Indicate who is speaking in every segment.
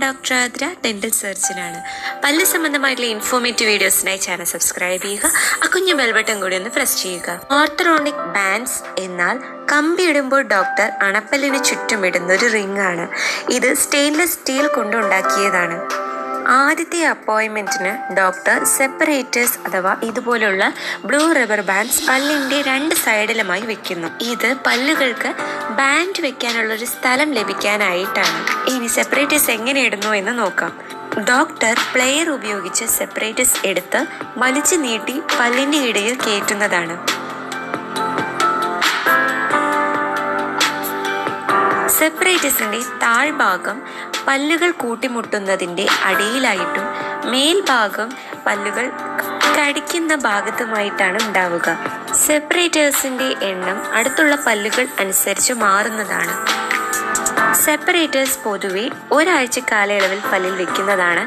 Speaker 1: Doctor Aardra, dental സർജനാണ്. പല്ല് സംബന്ധമായിട്ടുള്ള informative വീഡിയോസിനായി channel subscribe ചെയ്യുക. ആ കുഞ്ഞു ബെൽ ബട്ടൺ കൂടി ഒന്ന് പ്രസ് ചെയ്യുക. ഓർത്തോഡോണ്ടിക് ബാൻഡ്സ് എന്നാൽ കമ്പിയിടുമ്പോൾ ഡോക്ടർ അണപ്പല്ലിന് ചുറ്റുമിടുന്ന ഒരു റിംഗ് ആണ്. ഇത് സ്റ്റെയിൻലെസ് സ്റ്റീൽ കൊണ്ടുണ്ടാക്കിയതാണ്. ആദ്യത്തെ അപ്പോയിൻമെൻറ്റിന് ഡോക്ടർ സെപ്പറേറ്റേഴ്സ് അഥവാ ഇതുപോലുള്ള ബ്ലൂ റബ്ബർ ബാൻഡ്സ് പല്ലിൻ്റെ 2 സൈഡിലുമായി വെക്കുന്നു. ഇത് പല്ലുകൾക്ക് ബാൻഡ് വെക്കാനുള്ളൊരു സ്ഥലം ലഭിക്കാനായിട്ടാണ്. ഇനി സെപ്പറേറ്റേഴ്സ് എങ്ങനെ ഇടുന്നു എന്ന് നോക്കാം. ഡോക്ടർ പ്ലെയർ ഉപയോഗിച്ച് സെപ്പറേറ്റേഴ്സ് എടുത്ത് വലിച്ചു നീട്ടി പല്ലിൻ്റെ ഇടയിൽ കയറ്റുന്നതാണ്. സെപ്പറേറ്റേഴ്സിൻ്റെ താഴ്ഭാഗം പല്ലുകൾ കൂട്ടിമുട്ടുന്നതിൻ്റെ അടിയിലായിട്ടും മേൽഭാഗം പല്ലുകൾ കടിക്കുന്ന ഭാഗത്തുമായിട്ടാണ് ഉണ്ടാവുക. സെപ്പറേറ്റേഴ്സിൻ്റെ എണ്ണം അടുത്തുള്ള പല്ലുകൾ അനുസരിച്ച് മാറുന്നതാണ്. സെപ്പറേറ്റേഴ്സ് പൊതുവെ ഒരാഴ്ച കാലയളവിൽ പല്ലിൽ വെക്കുന്നതാണ്.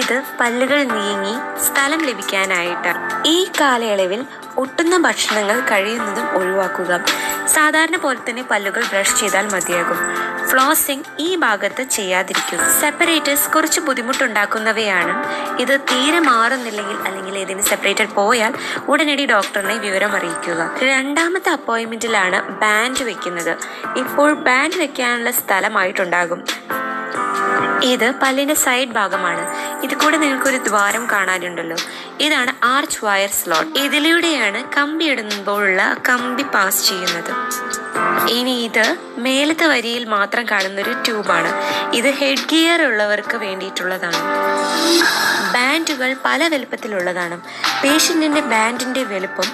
Speaker 1: ഇത് പല്ലുകൾ നീങ്ങി സ്ഥലം ലഭിക്കാനായിട്ടാണ്. ഈ കാലയളവിൽ ഒട്ടുന്ന ഭക്ഷണങ്ങൾ കഴിയുന്നതും ഒഴിവാക്കുക. സാധാരണ പോലെ തന്നെ പല്ലുകൾ ബ്രഷ് ചെയ്താൽ മതിയാകും. ഫ്ലോസിംഗ് ഈ ഭാഗത്ത് ചെയ്യാതിരിക്കുക. സെപ്പറേറ്റേഴ്സ് കുറച്ച് ബുദ്ധിമുട്ടുണ്ടാക്കുന്നവയാണ്. ഇത് തീരെ മാറുന്നില്ലെങ്കിൽ അല്ലെങ്കിൽ ഏതെങ്കിലും സെപ്പറേറ്റർ പോയാൽ ഉടനടി ഡോക്ടറിനെ വിവരം അറിയിക്കുക. 2ാമത്തെ അപ്പോയിൻമെൻറ്റിലാണ് ബാൻഡ് വെക്കുന്നത്. ഇപ്പോൾ ബാൻഡ് വെക്കാനുള്ള സ്ഥലമായിട്ടുണ്ടാകും. ഇത് പല്ലിൻ്റെ സൈഡ് ഭാഗമാണ്. ഇത് കൂടെ നിങ്ങൾക്കൊരു ദ്വാരം കാണാനുണ്ടല്ലോ. ഇതാണ് ആർച്ച് വയർ സ്ലോട്ട്. ഇതിലൂടെയാണ് കമ്പി ഇടുമ്പോഴുള്ള കമ്പി പാസ് ചെയ്യുന്നത്. ഇനി ഇത് മേലത്തെ വരിയിൽ മാത്രം കാണുന്നൊരു ട്യൂബാണ്. ഇത് ഹെഡ് ഗിയർ ഉള്ളവർക്ക് വേണ്ടിയിട്ടുള്ളതാണ്. ബാൻഡുകൾ പല വലുപ്പത്തിലുള്ളതാണ്. പേഷ്യൻറ്റിൻ്റെ ബാൻഡിൻ്റെ വലുപ്പം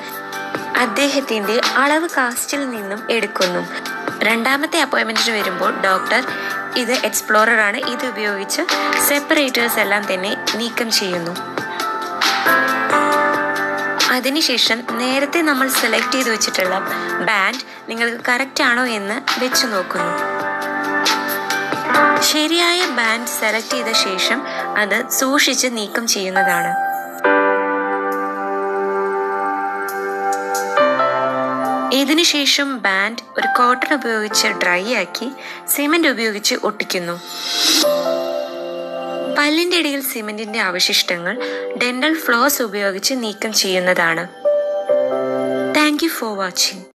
Speaker 1: അദ്ദേഹത്തിൻ്റെ അളവ് കാസ്റ്റിൽ നിന്നും എടുക്കുന്നു. 2ാമത്തെ അപ്പോയിൻമെൻറ്റിന് വരുമ്പോൾ ഡോക്ടർ ഇത് എക്സ്പ്ലോറർ ആണ്. ഇത് ഉപയോഗിച്ച് സെപ്പറേറ്റേഴ്സ് എല്ലാം തന്നെ നീക്കം ചെയ്യുന്നു. അതിനുശേഷം നേരത്തെ നമ്മൾ സെലക്ട് ചെയ്ത് വെച്ചിട്ടുള്ള ബാൻഡ് നിങ്ങൾക്ക് കറക്റ്റ് ആണോ എന്ന് വെച്ച് നോക്കുന്നു. ശരിയായ ബാൻഡ് സെലക്ട് ചെയ്ത ശേഷം അത് സൂക്ഷിച്ച് നീക്കം ചെയ്യുന്നതാണ്. ഇതിനുശേഷം ബാൻഡ് ഒരു കോട്ടൺ ഉപയോഗിച്ച് ഡ്രൈ ആക്കി സിമന്റ് ഉപയോഗിച്ച് ഒട്ടിക്കുന്നു. പല്ലിൻ്റെ ഇടയിൽ സിമന്റിന്റെ അവശിഷ്ടങ്ങൾ ഡെന്റൽ ഫ്ലോസ് ഉപയോഗിച്ച് നീക്കം ചെയ്യുന്നതാണ്. Thank you for watching.